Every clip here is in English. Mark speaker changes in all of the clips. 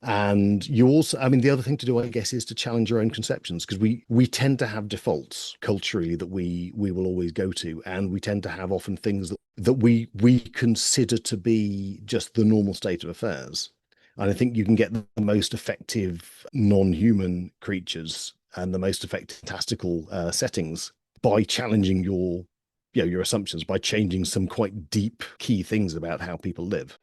Speaker 1: And you also, I mean, the other thing to do, I guess, is to challenge your own conceptions, because we tend to have defaults culturally that we will always go to, and we tend to have often things that we consider to be just the normal state of affairs. And I think you can get the most effective non-human creatures and the most effective fantastical settings by challenging your assumptions, by changing some quite deep key things about how people live.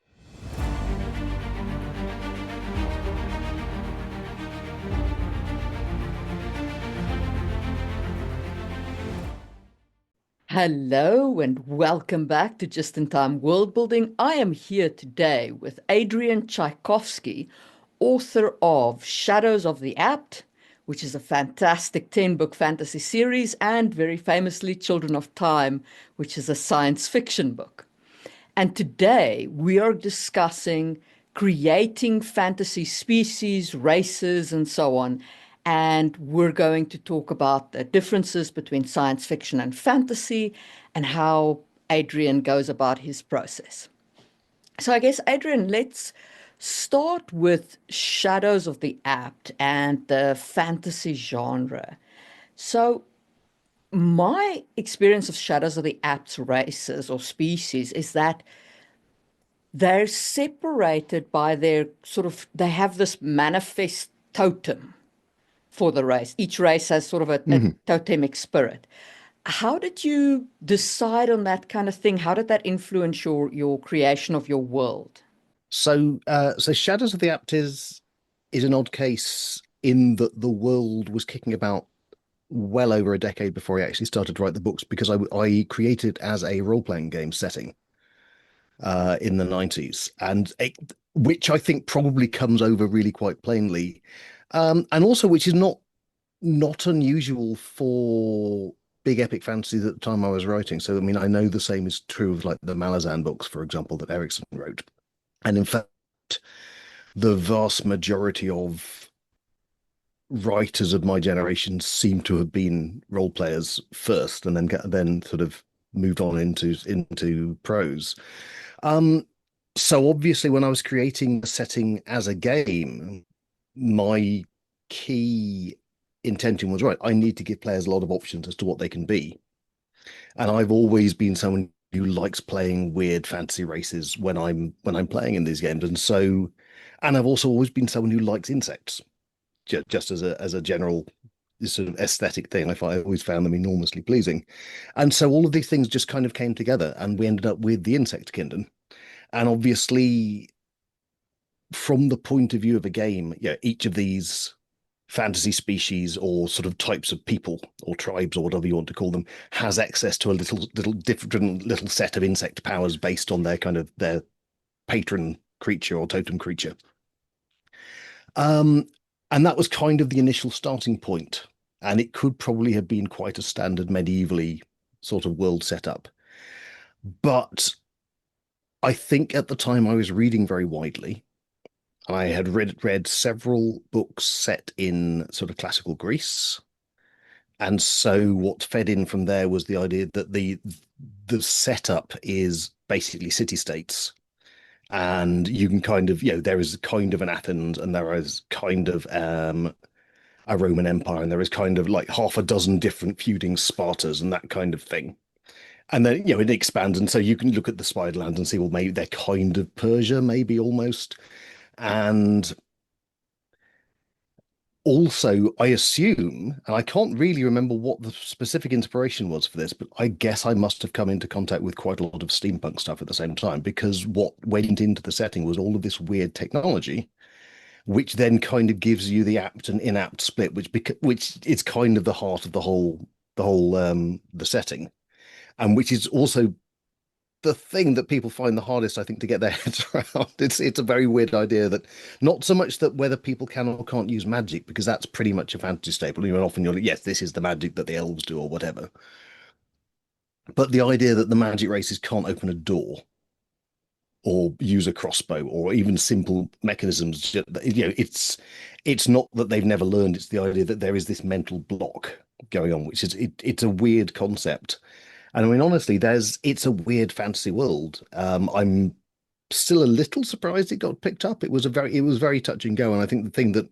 Speaker 2: Hello and welcome back to Just in Time World Building. I am here today with Adrian Tchaikovsky, author of Shadows of the Apt, which is a fantastic 10-book fantasy series, and very famously Children of Time, which is a science fiction book. And today we are discussing creating fantasy species, races, and so on. And we're going to talk about the differences between science fiction and fantasy and how Adrian goes about his process. So I guess, Adrian, let's start with Shadows of the Apt and the fantasy genre. So my experience of Shadows of the Apt races or species is that they're separated by their they have this manifest totem for the race. Each race has sort of a
Speaker 1: Mhm.
Speaker 2: totemic spirit. How did you decide on that kind of thing? How did that influence your creation of your world?
Speaker 1: So Shadows of the Apt is an odd case in that the world was kicking about well over a decade before I actually started to write the books, because I created as a role-playing game setting in the 90s, which I think probably comes over really quite plainly, and also which is not unusual for big epic fantasies at the time I was writing. So I mean, I know the same is true of like the Malazan books, for example, that Erickson wrote. And in fact, the vast majority of writers of my generation seem to have been role players first, and then sort of moved on into prose. Um, so obviously, when I was creating the setting as a game, my key intention was right. I need to give players a lot of options as to what they can be, and I've always been someone who likes playing weird fantasy races when I'm playing in these games, and I've also always been someone who likes insects, just as a general sort of aesthetic thing. I always found them enormously pleasing, and so all of these things just kind of came together, and we ended up with the Insect Kingdom. And obviously, from the point of view of a game, yeah, each of these fantasy species or sort of types of people or tribes or whatever you want to call them has access to a little different little set of insect powers based on their patron creature or totem creature. Um, and that was kind of the initial starting point. And it could probably have been quite a standard medievally sort of world setup. But I think at the time I was reading very widely. I had read several books set in sort of classical Greece. And so what fed in from there was the idea that the setup is basically city states. And you can kind of, there is kind of an Athens, and there is kind of a Roman Empire, and there is kind of like half a dozen different feuding Spartas and that kind of thing. And then, it expands. And so you can look at the Spiderlands and see, well, maybe they're kind of Persia, maybe almost. And also, I assume, and I can't really remember what the specific inspiration was for this, but I guess I must have come into contact with quite a lot of steampunk stuff at the same time, because what went into the setting was all of this weird technology, which then kind of gives you the apt and inapt split, which is kind of the heart of the setting, and which is also the thing that people find the hardest, I think, to get their heads around. It's a very weird idea, that not so much that whether people can or can't use magic, because that's pretty much a fantasy staple. Often you're like, yes, this is the magic that the elves do or whatever. But the idea that the magic races can't open a door or use a crossbow or even simple mechanisms, it's not that they've never learned. It's the idea that there is this mental block going on, which it's a weird concept. And I mean, honestly, it's a weird fantasy world. I'm still a little surprised it got picked up. It was very touch and go, and I think the thing that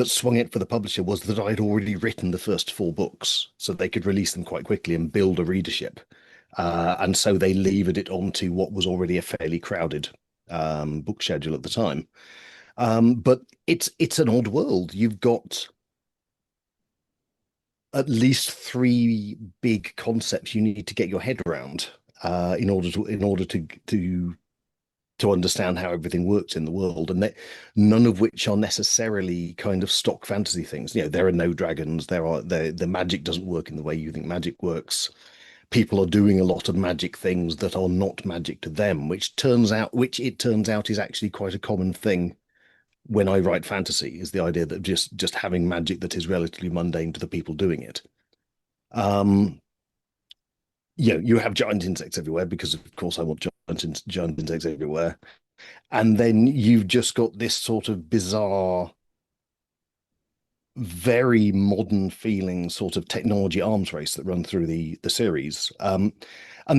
Speaker 1: swung it for the publisher was that I'd already written the first four books, so they could release them quite quickly and build a readership. And so they levered it onto what was already a fairly crowded book schedule at the time. But it's an odd world. You've got at least three big concepts you need to get your head around in order to understand how everything works in the world, and none of which are necessarily kind of stock fantasy things. There are no dragons. The magic doesn't work in the way you think magic works. People are doing a lot of magic things that are not magic to them, which it turns out is actually quite a common thing when I write fantasy, is the idea that just having magic that is relatively mundane to the people doing it. Um, you have giant insects everywhere because, of course, I want giant insects everywhere. And then you've just got this sort of bizarre, very modern feeling sort of technology arms race that run through the series. And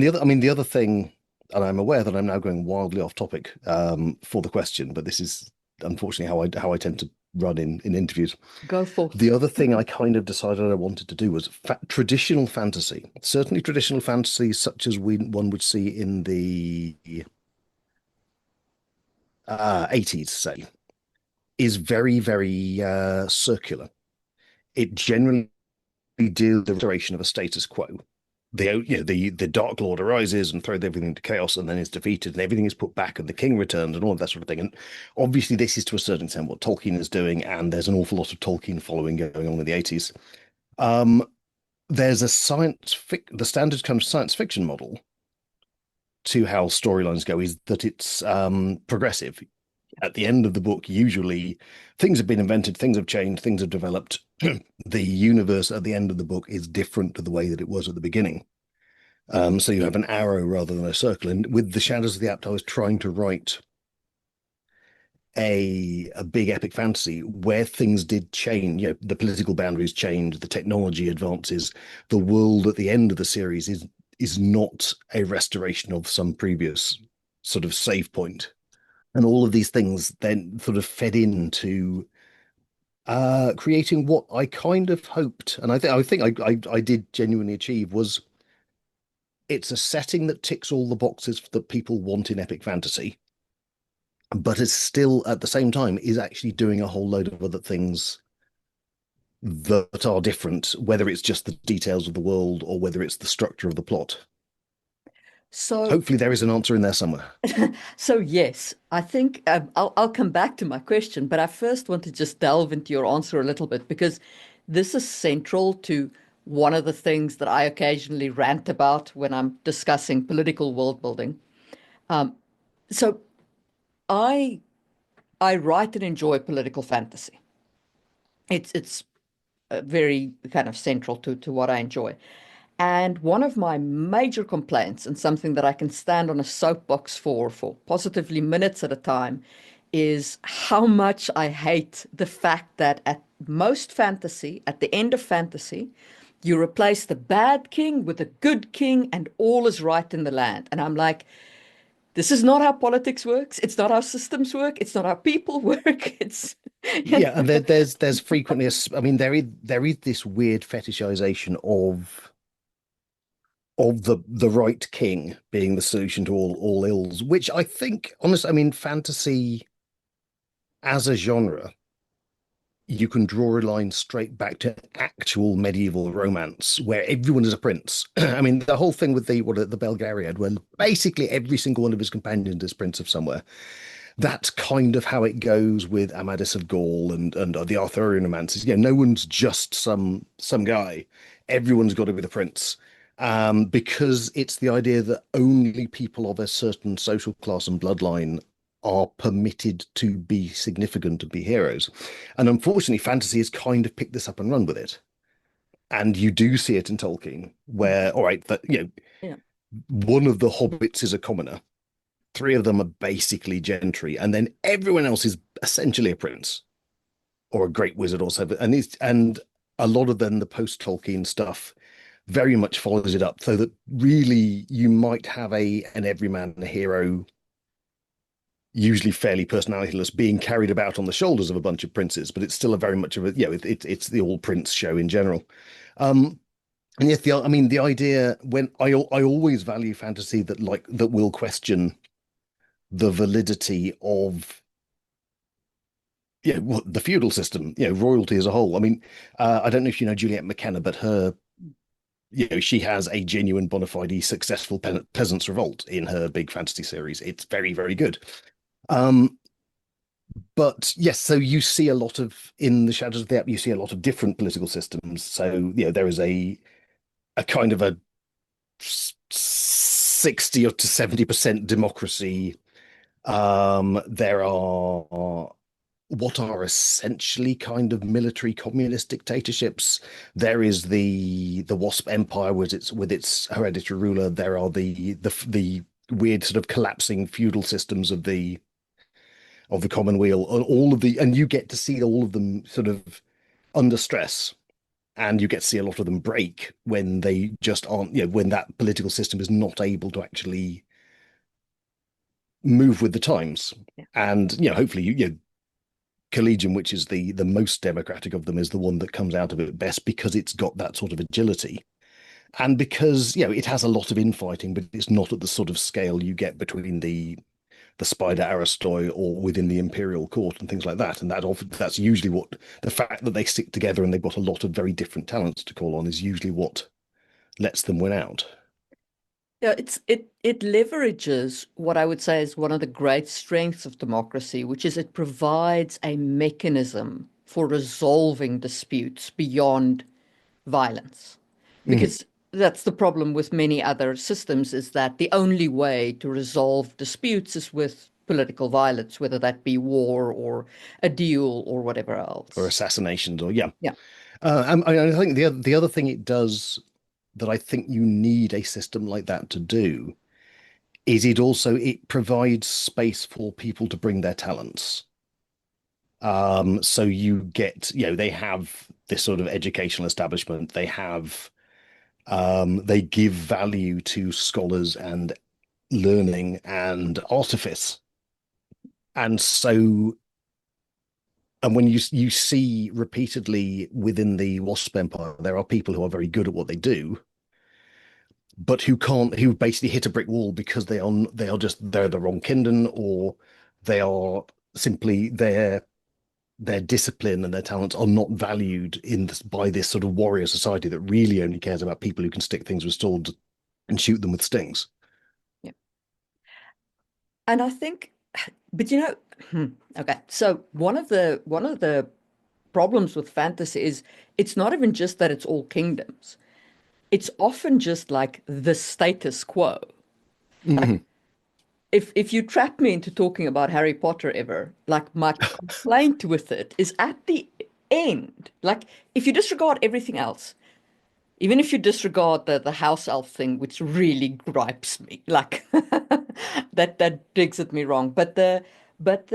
Speaker 1: the other thing, and I'm aware that I'm now going wildly off topic for the question, but this is unfortunately how I tend to run in interviews.
Speaker 2: Go forth.
Speaker 1: The other thing I kind of decided I wanted to do was traditional fantasy. Certainly traditional fantasy, such as one would see in the 80s, say, is very, very circular. It generally deals with the restoration of a status quo. The Dark Lord arises and throws everything into chaos and then is defeated and everything is put back and the king returns and all of that sort of thing. And obviously this is to a certain extent what Tolkien is doing, and there's an awful lot of Tolkien following going on in the 80s. Um, there's the standard kind of science fiction model to how storylines go is that it's progressive. At the end of the book, usually things have been invented, things have changed, things have developed. The universe at the end of the book is different to the way that it was at the beginning. So you have an arrow rather than a circle. And with the Shadows of the Apt, I was trying to write a big epic fantasy where things did change. The political boundaries change, the technology advances. The world at the end of the series is not a restoration of some previous sort of save point. And all of these things then sort of fed into creating what I kind of hoped, and I did genuinely achieve, was it's a setting that ticks all the boxes that people want in epic fantasy, but is still at the same time is actually doing a whole load of other things that are different, whether it's just the details of the world or whether it's the structure of the plot.
Speaker 2: So,
Speaker 1: Hopefully, there is an answer in there somewhere.
Speaker 2: so yes, I think I'll come back to my question, but I first want to just delve into your answer a little bit because this is central to one of the things that I occasionally rant about when I'm discussing political world building. So I I write and enjoy political fantasy. It's very kind of central to what I enjoy. And one of my major complaints, and something that I can stand on a soapbox for positively minutes at a time, is how much I hate the fact that at most fantasy, at the end of fantasy, you replace the bad king with a good king and all is right in the land. And I'm like, this is not how politics works. It's not how systems work. It's not how people work. It's, you
Speaker 1: Yeah, and
Speaker 2: know.
Speaker 1: there's frequently I mean, there is this weird fetishization of the right king being the solution to all ills, which I think, honestly, I mean, fantasy as a genre, you can draw a line straight back to actual medieval romance where everyone is a prince. I mean, the whole thing with the Belgariad, where basically every single one of his companions is prince of somewhere. That's kind of how it goes with Amadis of Gaul and the Arthurian romances. No one's just some guy. Everyone's got to be the prince. Because it's the idea that only people of a certain social class and bloodline are permitted to be significant and be heroes. And unfortunately, fantasy has kind of picked this up and run with it. And you do see it in Tolkien, where, all right,
Speaker 2: Yeah.
Speaker 1: one of the hobbits is a commoner, three of them are basically gentry, and then everyone else is essentially a prince or a great wizard or so. And a lot of then the post-Tolkien stuff very much follows it up, so that really you might have an everyman and a hero usually fairly personalityless, being carried about on the shoulders of a bunch of princes, but it's still a very much of a, it's the all prince show in general. Um, and yes, I mean, the idea when I always value fantasy that will question the validity of the feudal system, royalty as a whole. I mean, I don't know if you know Juliet McKenna, but she has a genuine bona fide successful peasants revolt in her big fantasy series. It's very, very good. Um, but yes, so you see a lot of in the Shadows of the App, you see a lot of different political systems. So there is a kind of a 60 or to 70% democracy. There are what are essentially kind of military communist dictatorships. There is the Wasp Empire with its hereditary ruler. There are the weird sort of collapsing feudal systems of the Commonweal, and and you get to see all of them sort of under stress, and you get to see a lot of them break when they just aren't, when that political system is not able to actually move with the times.
Speaker 2: Yeah.
Speaker 1: And hopefully Collegium, which is the most democratic of them, is the one that comes out of it best because it's got that sort of agility. And because, it has a lot of infighting, but it's not at the sort of scale you get between the Spider Aristoi or within the Imperial Court and things like that. And that's usually what the fact that they stick together and they've got a lot of very different talents to call on is usually what lets them win out.
Speaker 2: Yeah, it leverages what I would say is one of the great strengths of democracy, which is it provides a mechanism for resolving disputes beyond violence.
Speaker 1: Mhm.
Speaker 2: Because that's the problem with many other systems, is that the only way to resolve disputes is with political violence, whether that be war or a duel or whatever
Speaker 1: Or
Speaker 2: else.
Speaker 1: assassinations, or yeah.
Speaker 2: Yeah.
Speaker 1: I think the other thing it does that I think you need a system like that to do is it provides space for people to bring their talents. So you get, they have this sort of educational establishment. They give value to scholars and learning and artifice. And so, and when you see repeatedly within the Wasp Empire, there are people who are very good at what they do, but who basically hit a brick wall because they're the wrong kindred, or they are simply their discipline and their talents are not valued by this sort of warrior society that really only cares about people who can stick things with swords and shoot them with stings.
Speaker 2: Yeah. And I think, but okay. So one of the problems with fantasy is it's not even just that it's all kingdoms. It's often just like the status quo. Like
Speaker 1: Mhm.
Speaker 2: if you trap me into talking about Harry Potter ever, like my complaint with it is at the end. Like if you disregard everything else, even if you disregard the house elf thing, which really gripes me, like that digs at me wrong. But the at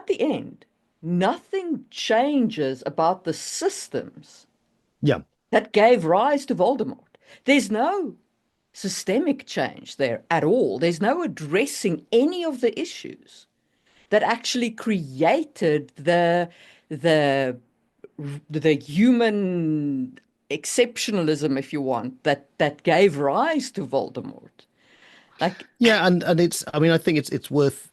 Speaker 2: the end, nothing changes about the systems
Speaker 1: Yeah,
Speaker 2: that gave rise to Voldemort. There's no systemic change there at all. There's no addressing any of the issues that actually created the the human exceptionalism, if you want, that gave rise to Voldemort. Like,
Speaker 1: yeah, and it's. I mean, I think it's worth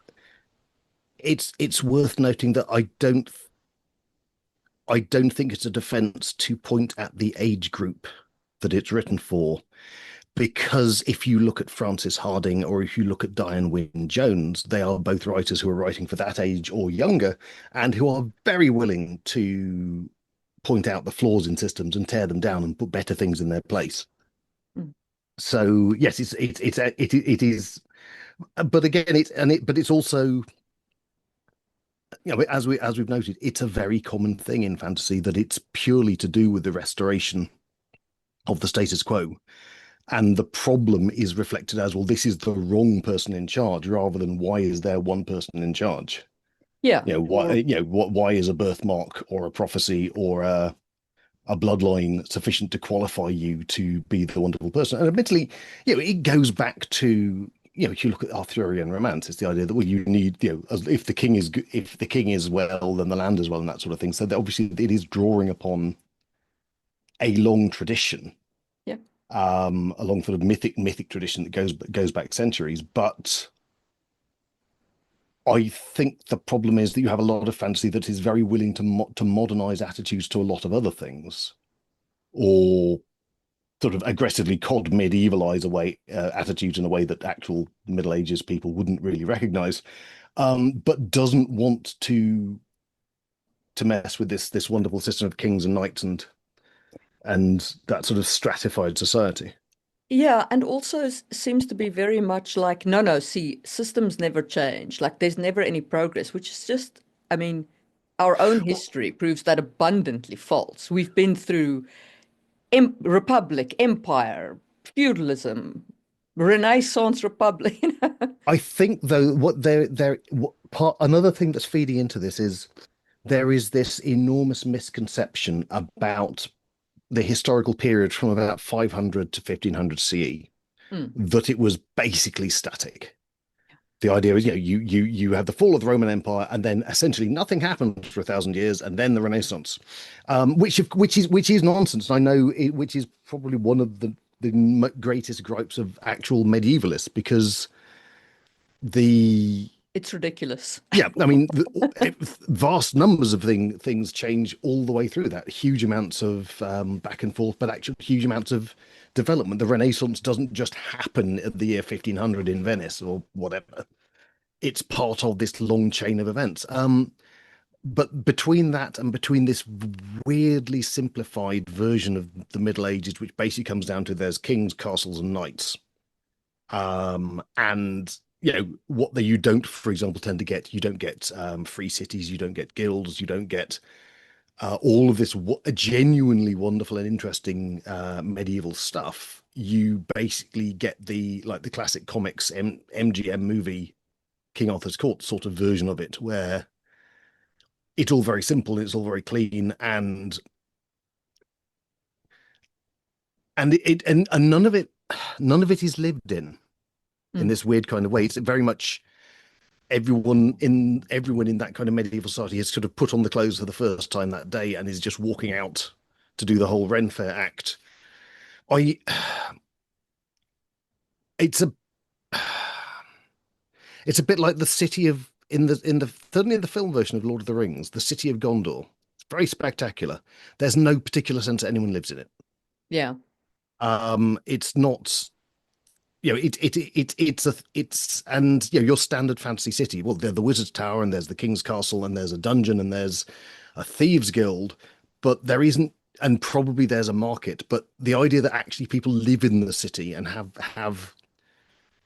Speaker 1: noting that I don't think it's a defense to point at the age group that it's written for, because if you look at Frances Harding or if you look at Diane Wynne Jones, they are both writers who are writing for that age or younger, and who are very willing to point out the flaws in systems and tear them down and put better things in their place.
Speaker 2: mm,
Speaker 1: So yes, it is, but again, but it's also, as we've noted, it's a very common thing in fantasy that it's purely to do with the restoration of the status quo. And the problem is reflected as, well, this is the wrong person in charge, rather than why is there one person in charge?
Speaker 2: yeah,
Speaker 1: Why, why is a birthmark or a prophecy or a bloodline sufficient to qualify you to be the wonderful person? And admittedly, it goes back to if you look at Arthurian romance, it's the idea that well, you need, if the king is if the king is well, then the land is well, and that sort of thing. So that obviously it is drawing upon a long tradition,
Speaker 2: Yeah.
Speaker 1: a long sort of mythic tradition that goes back centuries. But I think the problem is that you have a lot of fantasy that is very willing to modernize attitudes to a lot of other things, or sort of aggressively cod medievalize away attitudes in a way that actual Middle Ages people wouldn't really recognize, but doesn't want to mess with this wonderful system of kings and knights and that sort of stratified society.
Speaker 2: Yeah, and also seems to be very much like, no, no, see, systems never change. Like there's never any progress, which is just, I mean, our own
Speaker 1: Well,
Speaker 2: history proves that abundantly false. We've been through republic, empire, feudalism, Renaissance republic.
Speaker 1: I think though what there what part another thing that's feeding into this is there is this enormous misconception about the historical period from about 500 to 1500 CE
Speaker 2: Mm,
Speaker 1: that it was basically static. The idea is, you have the fall of the Roman Empire, and then essentially nothing happened for 1,000 years, and then the Renaissance, which is nonsense. And I know which is probably one of the greatest gripes of actual medievalists because the
Speaker 2: it's ridiculous.
Speaker 1: yeah, I mean, vast numbers of things change all the way through that. Huge amounts of back and forth, but actually huge amounts of development. The Renaissance doesn't just happen at the year 1500 in Venice or whatever. It's part of this long chain of events. But between that and between this weirdly simplified version of the Middle Ages, which basically comes down to there's kings, castles, and knights, and what you don't, for example, tend to get, you don't get free cities, you don't get guilds, you don't get all of this genuinely wonderful and interesting medieval stuff. You basically get the classic comics MGM movie King Arthur's Court sort of version of it, where it's all very simple, it's all very clean, and none of it is lived in
Speaker 2: Mm,
Speaker 1: this weird kind of way. It's very much everyone in that kind of medieval society has sort of put on the clothes for the first time that day and is just walking out to do the whole Ren Fair act. I it's a it's a bit like the city of in the certainly in the film version of Lord of the Rings, the city of Gondor. It's very spectacular. There's no particular sense that anyone lives in it.
Speaker 2: yeah.
Speaker 1: It's not it's and your standard fantasy city. Well, there's the Wizard's Tower and there's the King's Castle and there's a dungeon and there's a thieves guild, but there isn't, and probably there's a market. But the idea that actually people live in the city and have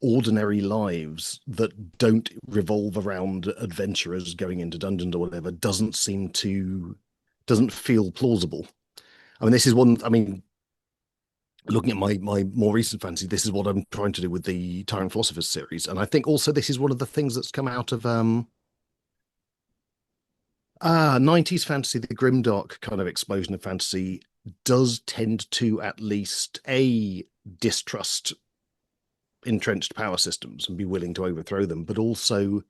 Speaker 1: ordinary lives that don't revolve around adventurers going into dungeons or whatever doesn't feel plausible. I mean, this is one. I mean, looking at my more recent fantasy, this is what I'm trying to do with the Tyrant Philosophers series, and I think also this is one of the things that's come out of 90s fantasy. The grimdark kind of explosion of fantasy does tend to at least a distrust entrenched power systems and be willing to overthrow them, but also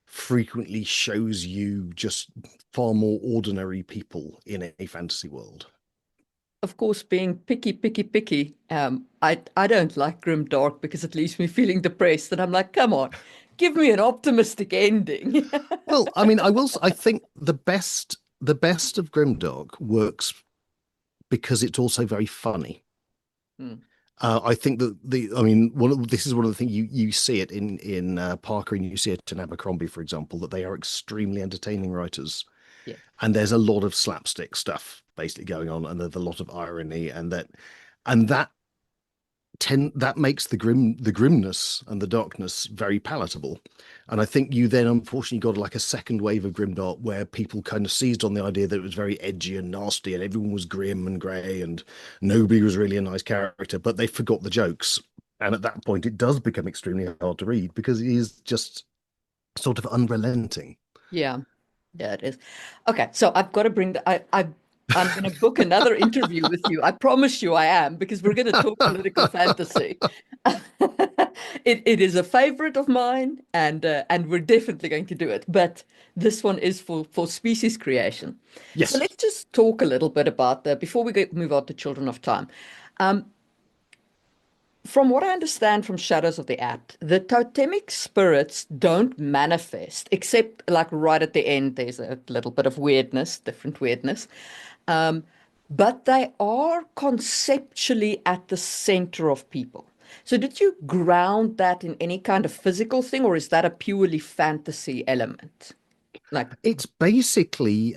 Speaker 1: frequently shows you just far more ordinary people in a fantasy world.
Speaker 2: Of course, being picky, picky, picky, I don't like grim dark because it leaves me feeling depressed. And I'm like, come on, give me an optimistic ending.
Speaker 1: Well, I mean, I think the best of grimdark works because it's also very funny.
Speaker 2: Hmm,
Speaker 1: I think that I mean, this is one of the things you see it in Parker and you see it in Abercrombie, for example, that they are extremely entertaining writers,
Speaker 2: yeah,
Speaker 1: and there's a lot of slapstick stuff basically going on, and there's a lot of irony, and that makes the grimness and the darkness very palatable. And I think you then unfortunately got like a second wave of grimdark where people kind of seized on the idea that it was very edgy and nasty and everyone was grim and grey and nobody was really a nice character, but they forgot the jokes. And at that point, it does become extremely hard to read because it is just sort of unrelenting.
Speaker 2: yeah, yeah, it is. Okay, so I've got to bring the I I'm going to book another interview with you. I promise you I am, because we're going to talk political fantasy. It is a favorite of mine, and we're definitely going to do it. But this one is for species creation. So
Speaker 1: Yes.
Speaker 2: let's just talk a little bit about that before we move on to Children of Time. Um, from what I understand from Shadows of the Apt, the totemic spirits don't manifest, except like right at the end, there's a little bit of weirdness, different weirdness. Um, but they are conceptually at the center of people. So did you ground that in any kind of physical thing, or is that a purely fantasy element? Like,
Speaker 1: It's basically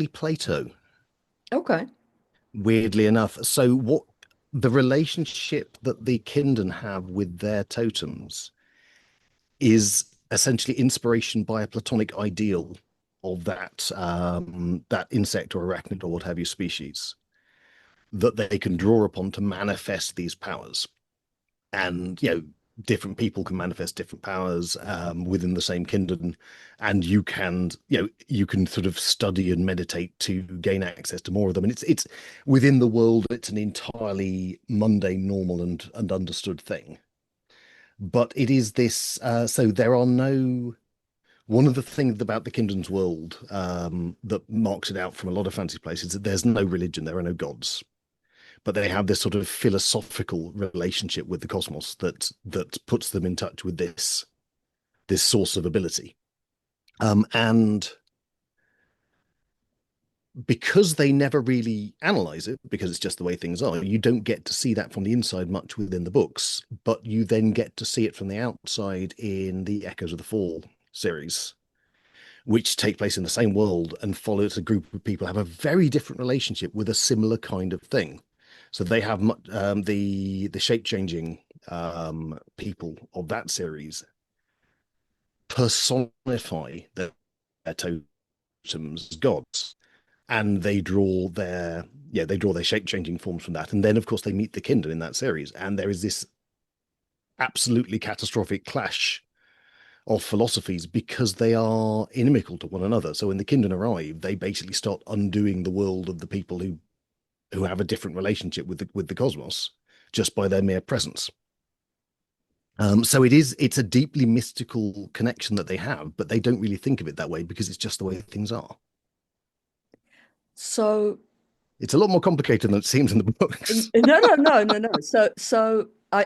Speaker 1: Plato,
Speaker 2: okay.
Speaker 1: weirdly enough. So what the relationship that the Kindred have with their totems is essentially inspiration by a Platonic ideal of that insect or arachnid or what have you species that they can draw upon to manifest these powers. And different people can manifest different powers within the same kindred, and you can sort of study and meditate to gain access to more of them. And it's within the world, it's an entirely mundane, normal, and understood thing. But it is this. So there are no. One of the things about the Kindred's world that marks it out from a lot of fantasy places is that there's no religion, there are no gods, but they have this sort of philosophical relationship with the cosmos that puts them in touch with this source of ability. And because they never really analyze it, because it's just the way things are, you don't get to see that from the inside much within the books, but you then get to see it from the outside in the Echoes of the Fall series, which take place in the same world and follows a group of people who have a very different relationship with a similar kind of thing. So they have the shape changing people of that series personify their totems as gods, and they draw their shape changing forms from that. And then of course they meet the Kindred in that series, and there is this absolutely catastrophic clash of philosophies because they are inimical to one another. So when the Kindred arrive, they basically start undoing the world of the people who have a different relationship with the cosmos just by their mere presence. So it's a deeply mystical connection that they have, but they don't really think of it that way because it's just the way things are.
Speaker 2: So
Speaker 1: It's a lot more complicated than it seems in the books.
Speaker 2: no, no, no, no, no. So I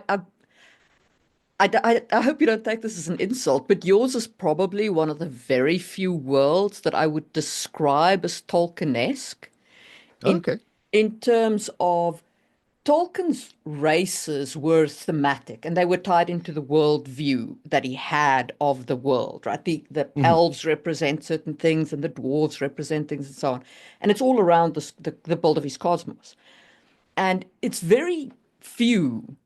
Speaker 2: hope you don't take this as an insult, but yours is probably one of the very few worlds that I would describe as Tolkien-esque in
Speaker 1: Okay.
Speaker 2: in terms of Tolkien's races were thematic and they were tied into the world view that he had of the world, right? The
Speaker 1: Mhm.
Speaker 2: elves represent certain things and the dwarves represent things and so on. And it's all around the build of his cosmos. And it's very few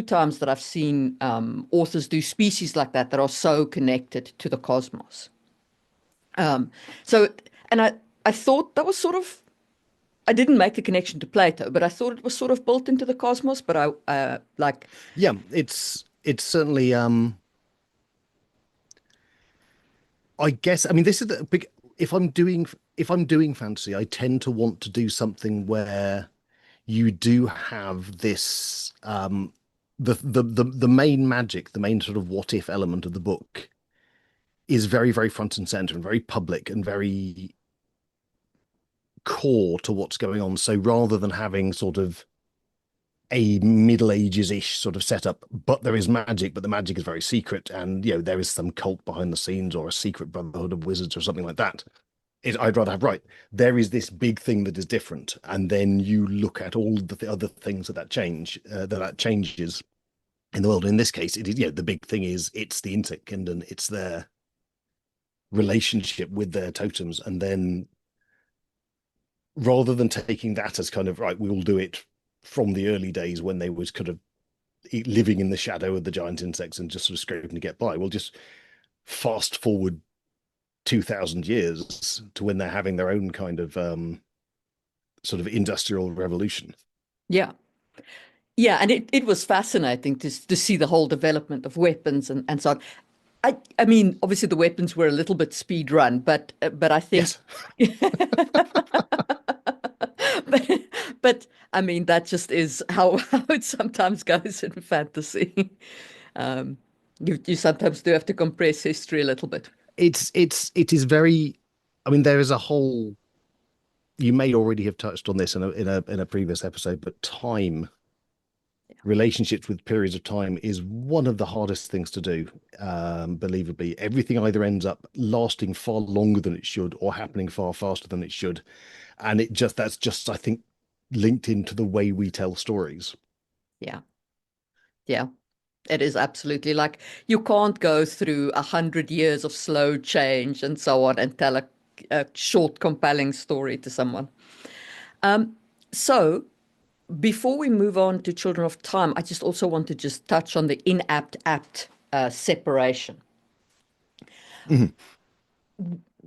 Speaker 2: times that I've seen authors do species like that that are so connected to the cosmos. Um, so, and I thought that was sort of, I didn't make the connection to Plato, but I thought it was sort of built into the cosmos. But like,
Speaker 1: Yeah, it's certainly I guess I mean this is the big if I'm doing fantasy, I tend to want to do something where you do have this the main magic, the main sort of what if element of the book is very, very front and center and very public and very core to what's going on. So rather than having sort of a Middle Ages-ish sort of setup, but there is magic, but the magic is very secret, and there is some cult behind the scenes or a secret brotherhood of wizards or something like that. I'd rather have right. There is this big thing that is different, and then you look at all the other things that changes in the world. In this case, it is the big thing is it's the insect kingdom, it's their relationship with their totems, and then rather than taking that as kind of right, we will do it from the early days when they was kind of living in the shadow of the giant insects and just sort of scraping to get by. We'll just fast forward 2000 years to when they're having their own kind of sort of industrial revolution.
Speaker 2: yeah, yeah, and it was fascinating to see the whole development of weapons and so on. I mean, obviously the weapons were a little bit speed run, but I think,
Speaker 1: Yes.
Speaker 2: but but I mean that just is how how it sometimes goes in fantasy. Um, you sometimes do have to compress history a little bit.
Speaker 1: It is very, I mean, there is a whole, you may already have touched on this in a previous episode, but time, relationships with periods of time is one of the hardest things to do. Believably, everything either ends up lasting far longer than it should or happening far faster than it should. And that's just, I think, linked into the way we tell stories.
Speaker 2: Yeah, yeah. It is absolutely like you can't go through 100 years of slow change and so on and tell a short, compelling story to someone. So before we move on to Children of Time, I just also want to just touch on the in-apt apt separation.
Speaker 1: Mhm.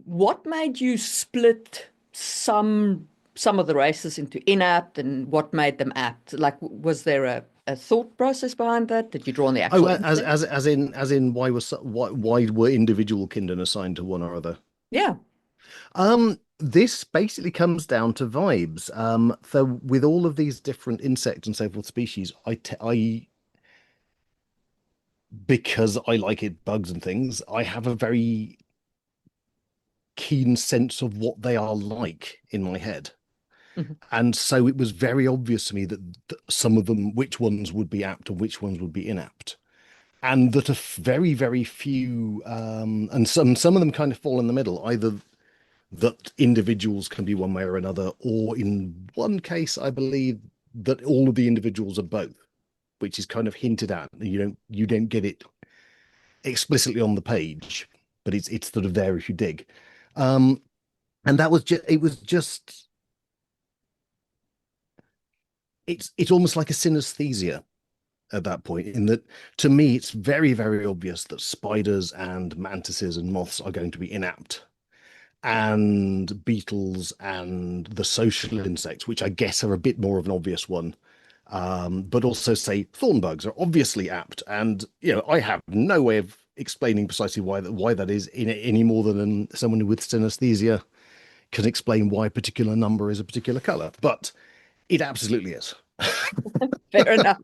Speaker 2: What made you split some of the races into inapt and what made them apt? Like, was there a thought process behind that? Did you draw on the
Speaker 1: Oh,
Speaker 2: actual insect?
Speaker 1: as in, why were individual kindred assigned to one or other?
Speaker 2: Yeah.
Speaker 1: This basically comes down to vibes. So with all of these different insect and so forth species, I because I like it, bugs and things, I have a very keen sense of what they are like in my head.
Speaker 2: Mhm.
Speaker 1: And so it was very obvious to me that some of them, which ones would be apt and which ones would be inapt. And that very, very few, and some of them kind of fall in the middle, either that individuals can be one way or another, or in one case, I believe that all of the individuals are both, which is kind of hinted at. You don't get it explicitly on the page, but it's sort of there if you dig. Um, and that was just it was just it's almost like a synesthesia at that point, in that to me it's very, very obvious that spiders and mantises and moths are going to be inapt, and beetles and the social insects, which I guess are a bit more of an obvious one. But also, say, thorn bugs are obviously apt, and I have no way of explaining precisely why that is in any more than someone with synesthesia can explain why a particular number is a particular color. But it absolutely is.
Speaker 2: Fair enough.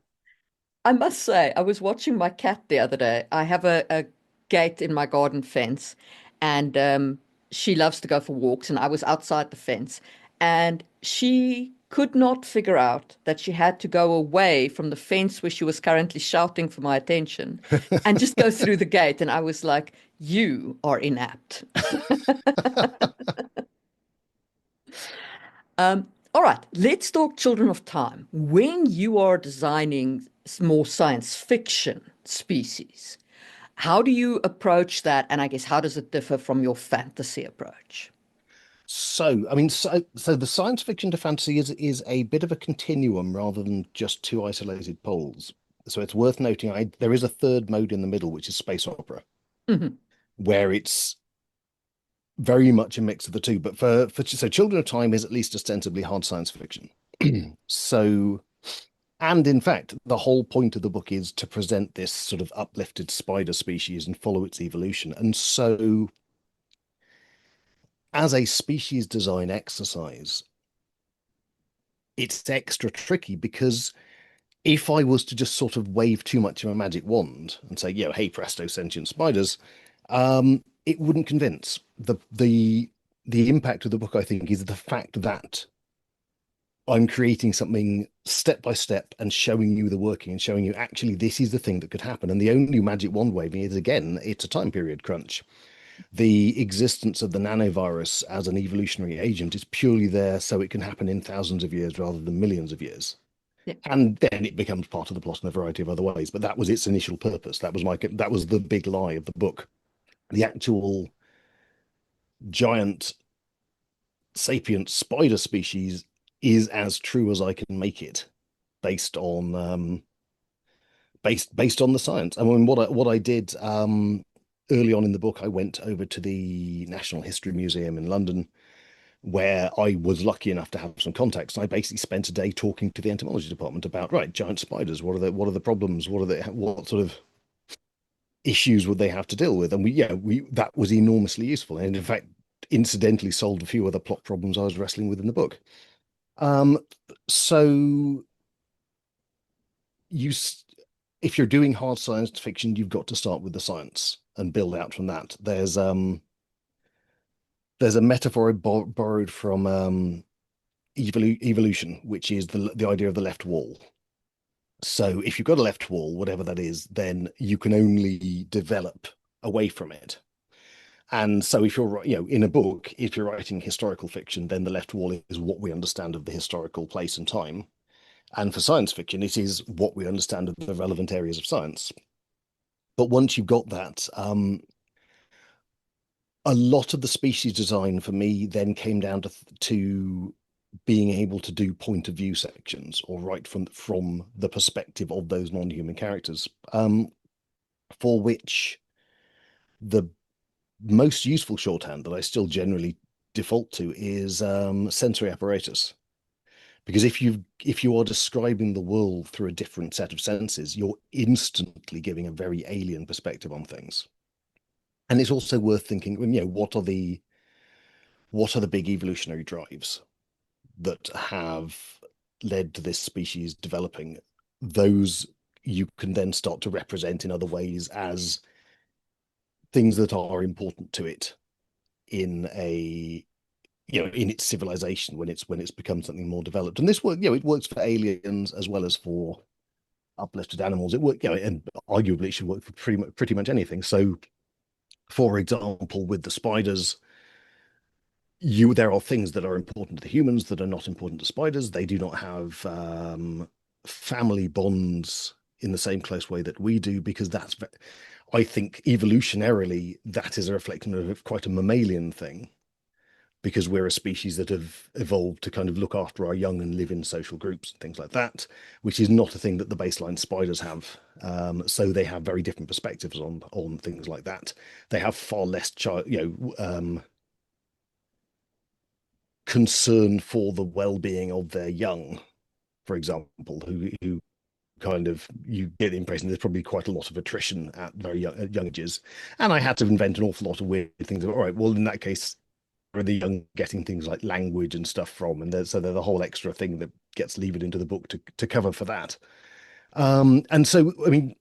Speaker 2: I must say, I was watching my cat the other day. I have a gate in my garden fence, and she loves to go for walks, and I was outside the fence, and she could not figure out that she had to go away from the fence where she was currently shouting for my attention and just go through the gate. And I was like, you are inapt. All right, let's talk Children of Time. When you are designing more science fiction species, how do you approach that? And I guess how does it differ from your fantasy approach?
Speaker 1: So, I mean, so the science fiction to fantasy is a bit of a continuum rather than just two isolated poles. So it's worth noting there is a third mode in the middle, which is space opera,
Speaker 2: Mhm.
Speaker 1: where it's very much a mix of the two. But so Children of Time is at least ostensibly hard science fiction. So, and in fact, the whole point of the book is to present this sort of uplifted spider species and follow its evolution. And so, as a species design exercise, it's extra tricky because if I was to just sort of wave too much of a magic wand and say, hey, presto, sentient spiders, it wouldn't convince. The impact of the book, I think, is the fact that I'm creating something step by step and showing you the working and showing you actually this is the thing that could happen. And the only magic wand waving is, again, it's a time period crunch. The existence of the nanovirus as an evolutionary agent is purely there so it can happen in thousands of years rather than millions of years.
Speaker 2: Yeah.
Speaker 1: And then it becomes part of the plot in a variety of other ways. But that was its initial purpose. That was the big lie of the book. The actual giant sapient spider species is as true as I can make it, based on based on the science. I mean, what I did early on in the book, I went over to the National History Museum in London, where I was lucky enough to have some contacts. I basically spent a day talking to the entomology department about, right, giant spiders. What are the problems? What sort of issues would they have to deal with? And we that was enormously useful, and in fact, incidentally solved a few other plot problems I was wrestling with in the book. Um, so you, if you're doing hard science fiction, you've got to start with the science and build out from that. There's a metaphor borrowed from evolution, which is the idea of the left wall. So if you've got a left wall, whatever that is, then you can only develop away from it. And so if you're, in a book, if you're writing historical fiction, then the left wall is what we understand of the historical place and time. And for science fiction, it is what we understand of the relevant areas of science. But once you've got that, a lot of the species design for me then came down to being able to do point of view sections or write from the perspective of those non-human characters, for which the most useful shorthand that I still generally default to is sensory apparatus. Because if you are describing the world through a different set of senses, you're instantly giving a very alien perspective on things. And it's also worth thinking, what are the big evolutionary drives that have led to this species developing? Those you can then start to represent in other ways as things that are important to it in a in its civilization when it's become something more developed. And this work, it works for aliens as well as for uplifted animals. It work, and arguably it should work for pretty much anything. So, for example, with the spiders, there are things that are important to the humans that are not important to spiders. They do not have family bonds in the same close way that we do, because I think evolutionarily that is a reflection of quite a mammalian thing, because we're a species that have evolved to kind of look after our young and live in social groups and things like that, which is not a thing that the baseline spiders have. So they have very different perspectives on things like that. They have far less concern for the well-being of their young, for example, who kind of, you get the impression there's probably quite a lot of attrition at young ages. And I had to invent an awful lot of weird things. All right, well, in that case, where the young getting things like language and stuff from, and so there's a whole extra thing that gets levered into the book to cover for that. And so, I mean,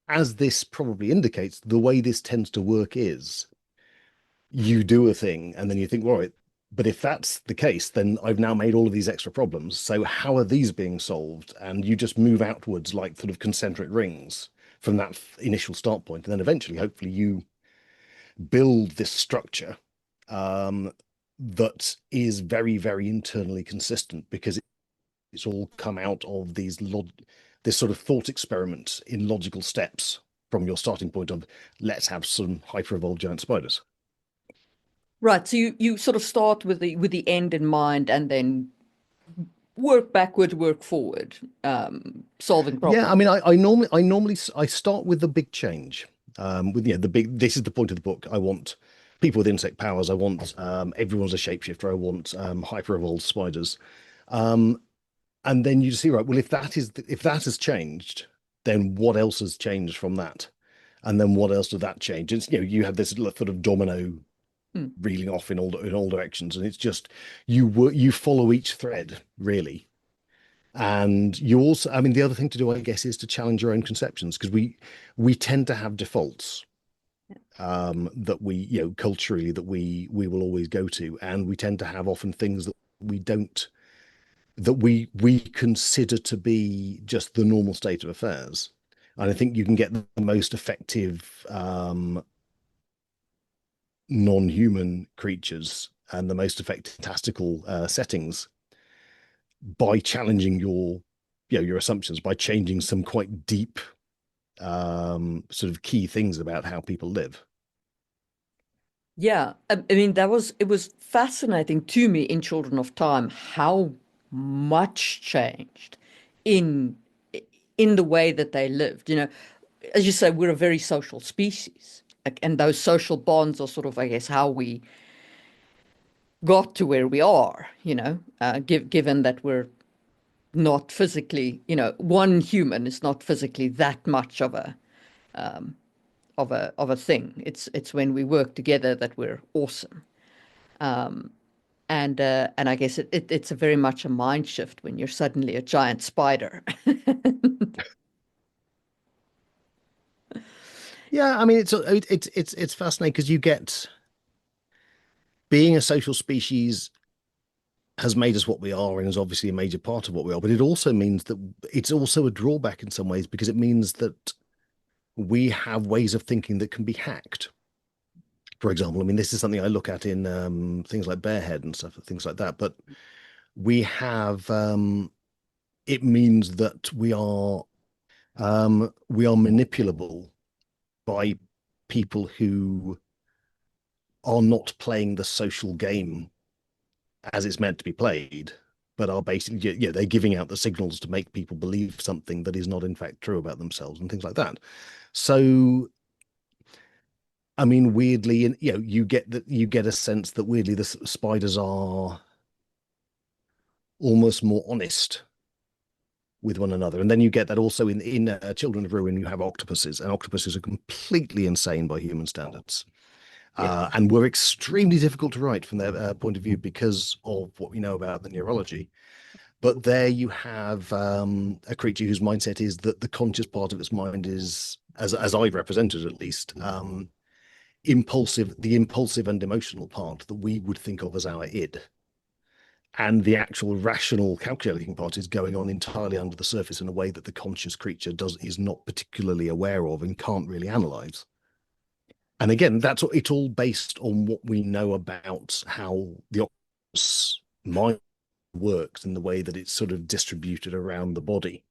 Speaker 1: as this probably indicates, the way this tends to work is you do a thing and then you think, well, right, but if that's the case, then I've now made all of these extra problems. So how are these being solved? And you just move outwards like sort of concentric rings from that initial start point, and then eventually, hopefully, you build this structure um, that is very, very internally consistent, because it's all come out of this sort of thought experiment in logical steps from your starting point of, let's have some hyper-evolved giant spiders.
Speaker 2: Right. So you sort of start with the end in mind and then work backward, work forward, solving
Speaker 1: Yeah, I
Speaker 2: problems.
Speaker 1: mean, I normally start with the big change. With the big. This is the point of the book. I want people with insect powers. I want everyone's a shapeshifter. I want hyper evolved spiders. Um, and then you just see, right, well, if that has changed, then what else has changed from that? And then what else did that change? It's, you have this sort of domino
Speaker 2: Hmm.
Speaker 1: reeling off in all directions, and it's just you follow each thread really. And you also, I mean, the other thing to do, I guess, is to challenge your own conceptions, because we tend to have defaults that culturally, that we will always go to, and we tend to have often things that we don't that we consider to be just the normal state of affairs. And I think you can get the most effective non-human creatures and the most effective fantastical settings by challenging your assumptions, by changing some quite deep sort of key things about how people live.
Speaker 2: Yeah, I mean it was fascinating to me in Children of Time how much changed in in the way that they lived. You know, as you say, we're a very social species, like, and those social bonds are sort of, I guess, how we got to where we are. You know, given that we're not physically, one human is not physically that much of of a thing. It's when we work together that we're awesome. And I guess it's a very much a mind shift when you're suddenly a giant spider.
Speaker 1: Yeah, I mean it's fascinating because you get being a social species has made us what we are and is obviously a major part of what we are, but it also means that it's also a drawback in some ways because it means that we have ways of thinking that can be hacked. For example, I mean, this is something I look at in things like Bearhead and stuff, things like that. But we have it means that we are manipulable by people who are not playing the social game as it's meant to be played, but are basically, yeah, they're giving out the signals to make people believe something that is not in fact true about themselves and things like that. So, I mean, weirdly, and you get a sense that weirdly the spiders are almost more honest with one another, and then you get that also in Children of Ruin. You have octopuses, and octopuses are completely insane by human standards.
Speaker 2: Yes.
Speaker 1: And were extremely difficult to write from their point of view because of what we know about the neurology. But there you have a creature whose mindset is that the conscious part of its mind is, as I've represented at least, impulsive, the impulsive and emotional part that we would think of as our id. And the actual rational calculating part is going on entirely under the surface in a way that the conscious creature is not particularly aware of and can't really analyze. And again, it's all based on what we know about how the octopus mind works and the way that it's sort of distributed around the body.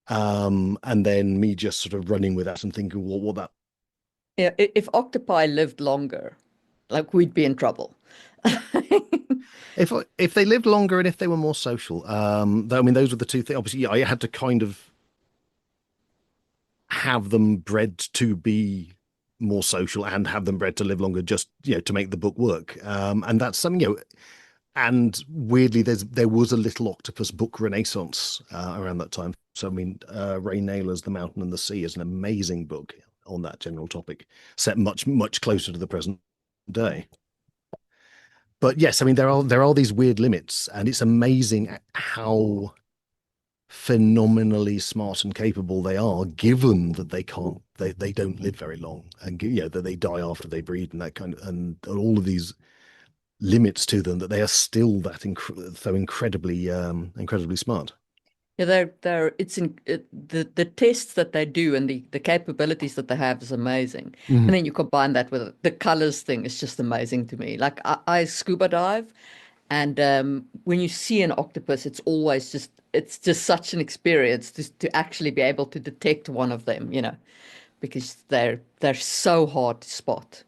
Speaker 1: And then me just sort of running with that and thinking, well, what that
Speaker 2: Yeah, if octopi lived longer, like we'd be in trouble.
Speaker 1: if they lived longer and if they were more social. I mean, those were the two things. Obviously, yeah, I had to kind of have them bred to be more social and have them bred to live longer, just to make the book work. And that's something and weirdly, there was a little octopus book renaissance around that time. So I mean, Ray Naylor's The Mountain and the Sea is an amazing book on that general topic, set much closer to the present day. But yes, I mean there are these weird limits, and it's amazing how phenomenally smart and capable they are, given that they don't live very long, and that they die after they breed and that kind of and all of these limits to them, that they are still so incredibly smart.
Speaker 2: Yeah, they're it's in the tests that they do and the capabilities that they have is amazing. And
Speaker 1: Mhm.
Speaker 2: then you combine that with the colors thing, it's just amazing to me. Like I scuba dive, and when you see an octopus, it's just such an experience to actually be able to detect one of them, because they're so hard to spot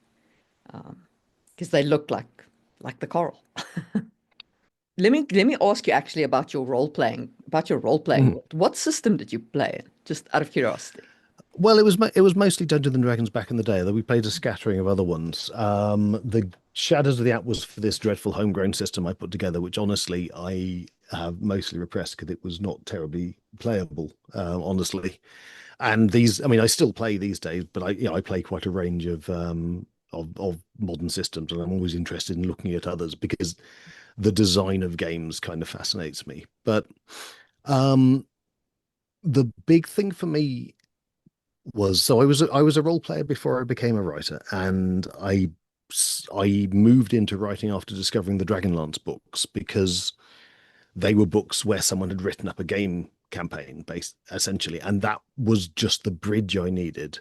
Speaker 2: because they look like the coral. Let me ask you actually about your role playing
Speaker 1: Mhm.
Speaker 2: world. What system did you play in? Just out of curiosity.
Speaker 1: Well, it was mostly Dungeons and Dragons back in the day, though we played a scattering of other ones. The Shadows of the App was for this dreadful homegrown system I put together, which honestly I have mostly repressed because it was not terribly playable, honestly. And I mean, I still play these days, but I play quite a range of modern systems, and I'm always interested in looking at others because the design of games kind of fascinates me. But um, the big thing for me was so I was a role player before I became a writer, and I moved into writing after discovering the Dragonlance books because they were books where someone had written up a game campaign based essentially, and that was just the bridge I needed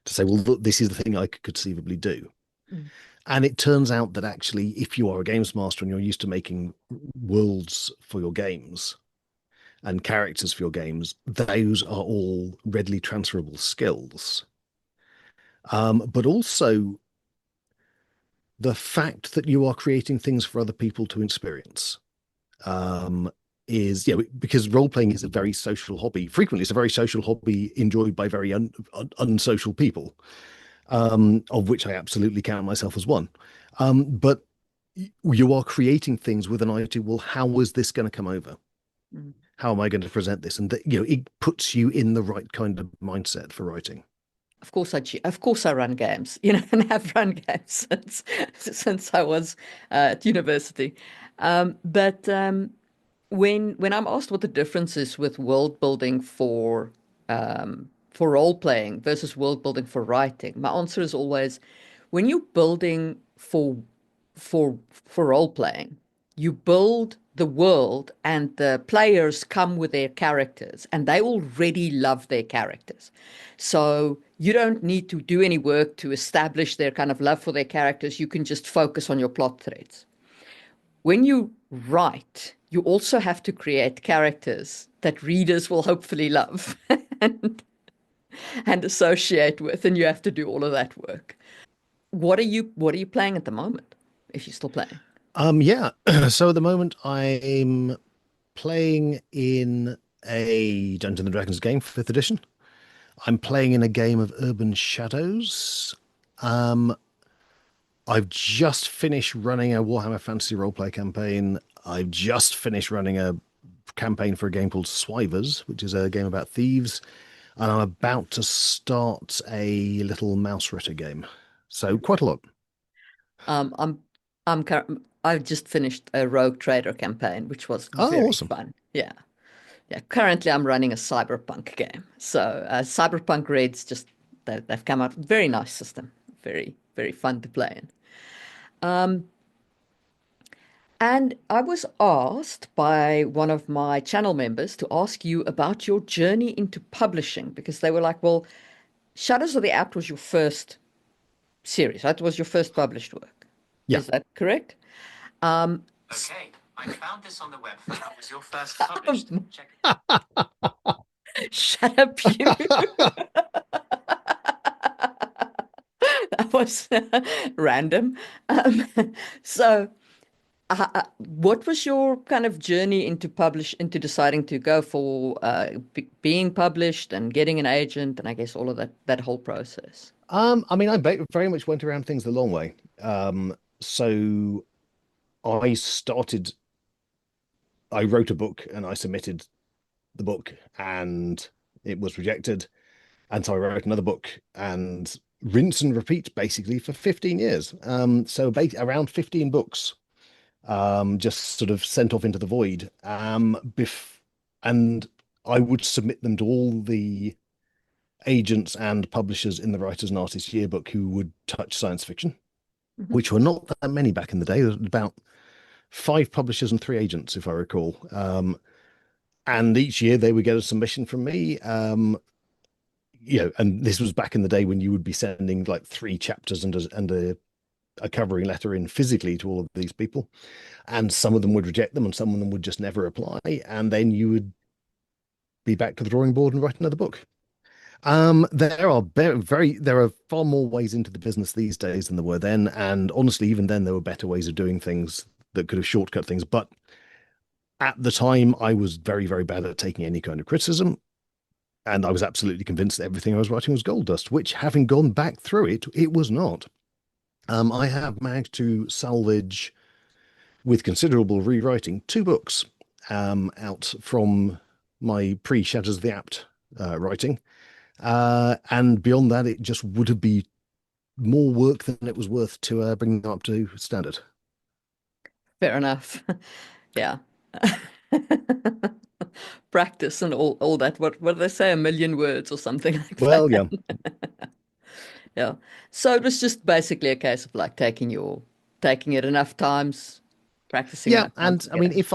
Speaker 1: to say, well, look, this is the thing I could conceivably do.
Speaker 2: Mm.
Speaker 1: And it turns out that actually, if you are a games master and you're used to making worlds for your games and characters for your games, those are all readily transferable skills. But also the fact that you are creating things for other people to experience um, is, because role playing is a very social hobby. Frequently, it's a very social hobby enjoyed by very unsocial people, of which I absolutely count myself as one. But you are creating things with an eye to, well, how is this going to come over?
Speaker 2: Mm.
Speaker 1: How am I going to present this? And that, it puts you in the right kind of mindset for writing.
Speaker 2: Of course I run games, and have run games since I was at university. But when I'm asked what the difference is with world building for role playing versus world building for writing, my answer is always when you're building for role playing, you build the world and the players come with their characters and they already love their characters. So you don't need to do any work to establish their kind of love for their characters. You can just focus on your plot threads. When you write, you also have to create characters that readers will hopefully love and, and associate with, and you have to do all of that work. What are you playing at the moment, if you're still playing?
Speaker 1: Yeah. So at the moment, I'm playing in a Dungeons and Dragons game, fifth edition. I'm playing in a game of Urban Shadows. Um, I've just finished running a Warhammer Fantasy roleplay campaign. I've just finished running a campaign for a game called Swivers, which is a game about thieves. And I'm about to start a little Mouse Ritter game. So quite a lot.
Speaker 2: Um, I'm I've just finished a Rogue Trader campaign, which was
Speaker 1: Oh,
Speaker 2: very
Speaker 1: awesome.
Speaker 2: fun. Yeah, yeah. Currently, I'm running a cyberpunk game. So cyberpunk raids they've come out very nice system, very fun to play in. And I was asked by one of my channel members to ask you about your journey into publishing because they were like, well, Shadows of the Apt was your first series, right? It was your first published work.
Speaker 1: Yeah.
Speaker 2: Is that correct? Um,
Speaker 3: Okay, I found this on the web. That was your first published. Check it.
Speaker 2: shut up, you. That was random. Um, so, what was your kind of journey into deciding to go for being published and getting an agent, and I guess all of that whole process?
Speaker 1: I mean, very much went around things the long way. So I started, I wrote a book and I submitted the book and it was rejected. And so I wrote another book and rinse and repeat basically for 15 years. So around 15 books, just sort of sent off into the void. And I would submit them to all the agents and publishers in the Writers and Artists Yearbook who would touch science fiction,
Speaker 2: Mhm.
Speaker 1: which were not that many back in the day. There was about five publishers and three agents, if I recall. And each year they would get a submission from me. And this was back in the day when you would be sending like three chapters and a covering letter in physically to all of these people. And some of them would reject them and some of them would just never apply. And then you would be back to the drawing board and write another book. There are far more ways into the business these days than there were then, and honestly, even then there were better ways of doing things that could have shortcut things. But at the time, I was very, very bad at taking any kind of criticism, and I was absolutely convinced that everything I was writing was gold dust, which, having gone back through it, it was not. I have managed to salvage, with considerable rewriting, two books out from my pre-Shadows of the Apt writing. And beyond that, it just would have been more work than it was worth to bring them up to standard.
Speaker 2: Fair enough. Yeah. Practice and all that. What do they say? A million words or something like
Speaker 1: Well,
Speaker 2: that.
Speaker 1: yeah,
Speaker 2: Yeah. So it was just basically a case of like taking it enough times, practicing
Speaker 1: yeah,
Speaker 2: enough times
Speaker 1: and I mean,
Speaker 2: again.
Speaker 1: if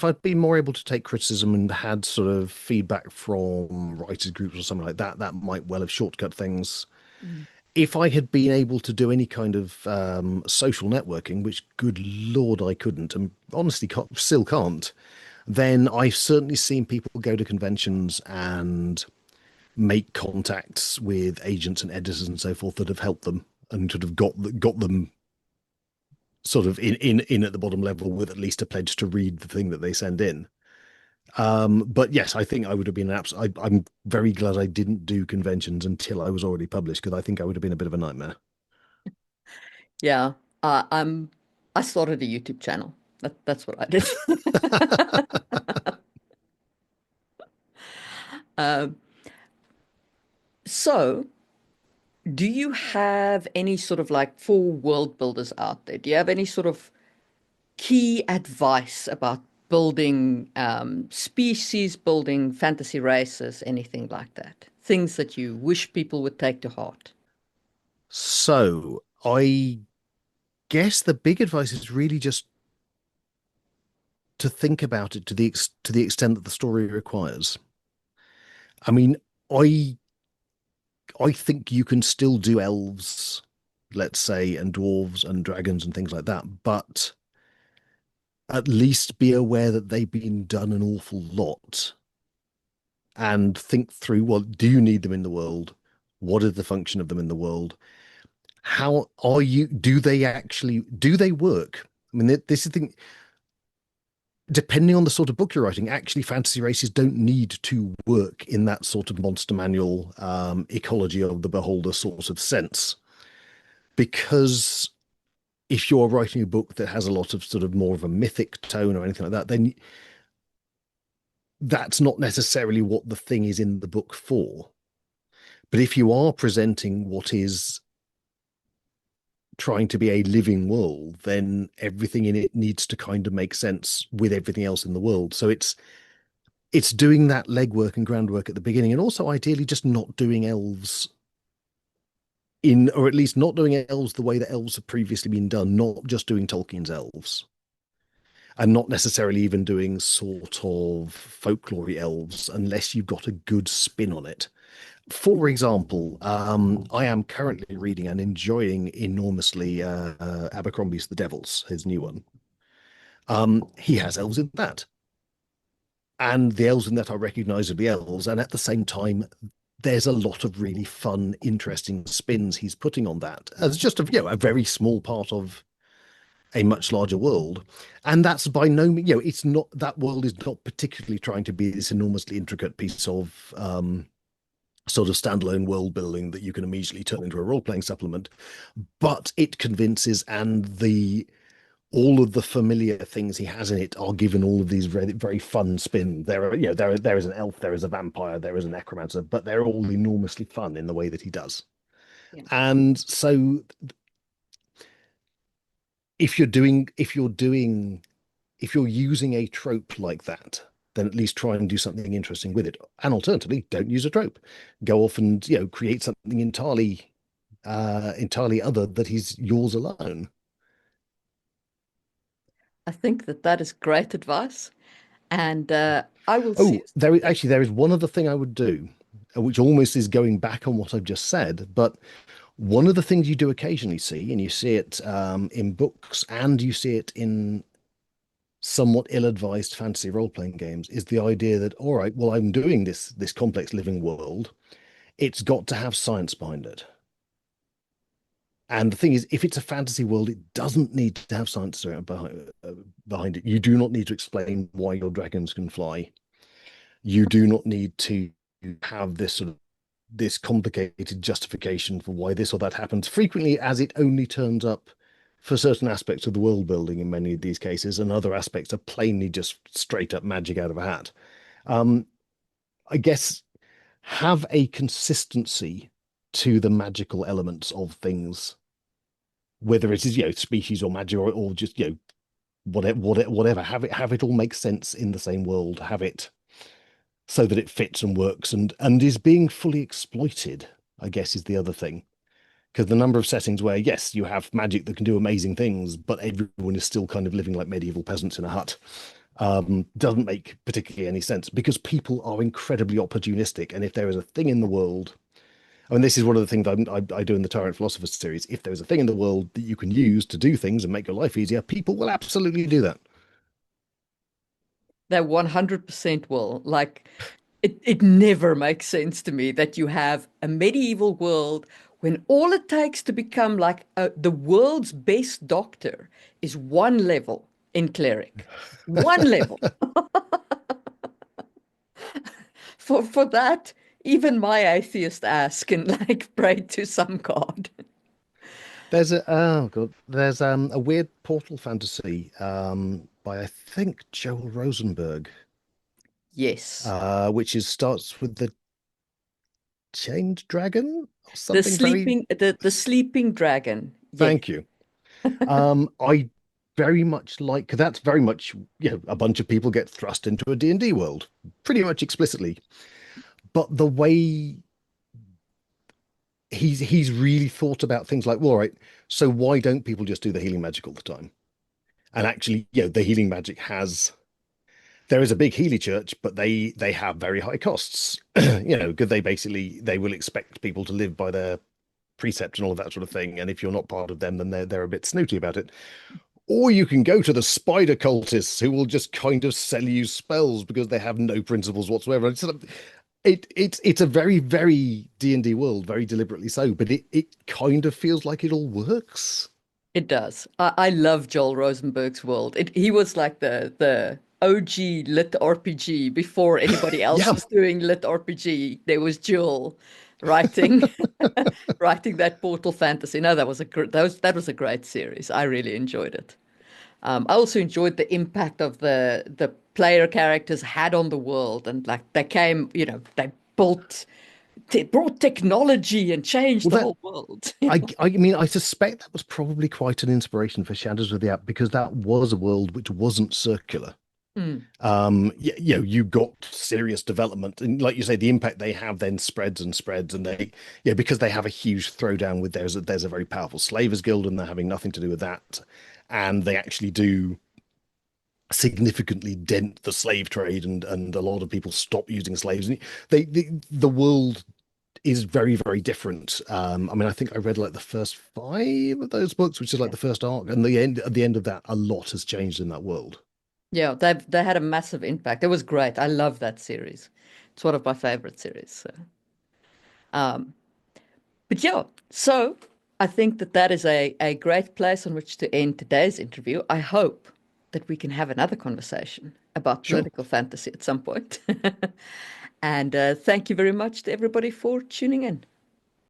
Speaker 1: I'd been more able to take criticism and had sort of feedback from writers groups or something like that, that might well have shortcut things.
Speaker 2: Mm.
Speaker 1: If I had been able to do any kind of social networking, which good Lord I couldn't, and honestly still can't, then I've certainly seen people go to conventions and make contacts with agents and editors and so forth that have helped them and sort of got them sort of in at the bottom level with at least a pledge to read the thing that they send in. But yes, I think I would have been I'm very glad I didn't do conventions until I was already published because I think I would have been a bit of a nightmare.
Speaker 2: Yeah. Uh, I'm I started a YouTube channel. That's what I did. Um, So, do you have any sort of like for world builders out there? Do you have any sort of key advice about building species, building fantasy races, anything like that? Things that you wish people would take to heart?
Speaker 1: So I guess the big advice is really just to think about it to the extent that the story requires. I mean, I I think you can still do elves, let's say, and dwarves and dragons and things like that, but at least be aware that they've been done an awful lot and think through, well, do you need them in the world? What is the function of them in the world? How are you, do they work? I mean, this is the thing, depending on the sort of book you're writing, actually fantasy races don't need to work in that sort of monster manual, ecology of the beholder sort of sense. Because if you're writing a book that has a lot of sort of more of a mythic tone or anything like that, then that's not necessarily what the thing is in the book for. But if you are presenting what is trying to be a living world, then everything in it needs to kind of make sense with everything else in the world. So it's doing that legwork and groundwork at the beginning, and also ideally just not doing elves in, or at least not doing elves the way that elves have previously been done, not just doing Tolkien's elves, and not necessarily even doing sort of folklore elves unless you've got a good spin on it. For example, I am currently reading and enjoying enormously Abercrombie's The Devils, his new one. He has elves in that, and the elves in that are recognizably elves, and at the same time, there's a lot of really fun, interesting spins he's putting on that as just a very small part of a much larger world. And that's by no means, it's not, that world is not particularly trying to be this enormously intricate piece of sort of standalone world building that you can immediately turn into a role-playing supplement, but it convinces, and the all of the familiar things he has in it are given all of these very, very fun spin. There is an elf, there is a vampire, there is a necromancer, but they're all enormously fun in the way that he does.
Speaker 2: Yeah.
Speaker 1: And so if you're using a trope like that, then at least try and do something interesting with it. And alternatively, don't use a trope. Go off and create something entirely other that is yours alone.
Speaker 2: I think that that is great advice. And I will see.
Speaker 1: Oh, there is one other thing I would do, which almost is going back on what I've just said. But one of the things you do occasionally see, and you see it in books, and you see it in somewhat ill-advised fantasy role-playing games, is the idea that, all right, well, I'm doing this complex living world. It's got to have science behind it. And the thing is, if it's a fantasy world, it doesn't need to have science behind it. You do not need to explain why your dragons can fly. You do not need to have this complicated justification for why this or that happens. Frequently, as it only turns up for certain aspects of the world building in many of these cases, and other aspects are plainly just straight up magic out of a hat. Um, I guess have a consistency to the magical elements of things, whether it is species or magic, or just whatever. Have it all make sense in the same world. Have it so that it fits and works and is being fully exploited, I guess, is the other thing. Because the number of settings where, yes, you have magic that can do amazing things, but everyone is still kind of living like medieval peasants in a hut, doesn't make particularly any sense, because people are incredibly opportunistic. And if there is a thing in the world, I mean, this is one of the things I do in the Tyrant Philosophers series. If there's a thing in the world that you can use to do things and make your life easier, people will absolutely do that.
Speaker 2: They 100% will. Like, it never makes sense to me that you have a medieval world when all it takes to become like the world's best doctor is one level in cleric. One level. For that, even my atheist ass can like pray to some god.
Speaker 1: There's a weird portal fantasy by I think Joel Rosenberg,
Speaker 2: Yes.
Speaker 1: which is starts with the Chained Dragon or
Speaker 2: The
Speaker 1: something very.
Speaker 2: sleeping the sleeping dragon. Yes.
Speaker 1: Thank you. I very much like, 'cause that's very much, a bunch of people get thrust into a D&D world, pretty much explicitly. But the way he's really thought about things like, well, all right, so why don't people just do the healing magic all the time? And actually, the healing magic has there is a big Healy church, but they have very high costs. Because they will expect people to live by their precept and all of that sort of thing. And if you're not part of them, then they're a bit snooty about it. Or you can go to the spider cultists who will just kind of sell you spells because they have no principles whatsoever. It's a very, very D&D world, very deliberately so, but it kind of feels like it all works.
Speaker 2: It does. I love Joel Rosenberg's world. He was like the OG lit RPG before anybody else
Speaker 1: Yeah.
Speaker 2: was doing lit RPG. There was Joel writing writing that Portal Fantasy. No, that was a great series. I really enjoyed it. I also enjoyed the impact of the player characters had on the world, and like they came, they brought technology and changed
Speaker 1: Well,
Speaker 2: the
Speaker 1: that
Speaker 2: whole world.
Speaker 1: I mean, I suspect that was probably quite an inspiration for Shadows of the App because that was a world which wasn't circular.
Speaker 2: Mm,
Speaker 1: You got serious development, and like you say, the impact they have then spreads and spreads, and because they have a huge throwdown with there's a very powerful slavers guild, and they're having nothing to do with that, and they actually do significantly dent the slave trade, and a lot of people stop using slaves. And the world is very, very different. I mean, I think I read like the first five of those books, which is like
Speaker 2: yeah.
Speaker 1: the first arc, and at the end of that, a lot has changed in that world.
Speaker 2: Yeah, they had a massive impact. It was great. I love that series. It's one of my favorite series. So, um, but yeah, so I think that is a great place on which to end today's interview. I hope that we can have another conversation about
Speaker 1: Sure.
Speaker 2: political fantasy at some point. And thank you very much to everybody for tuning in.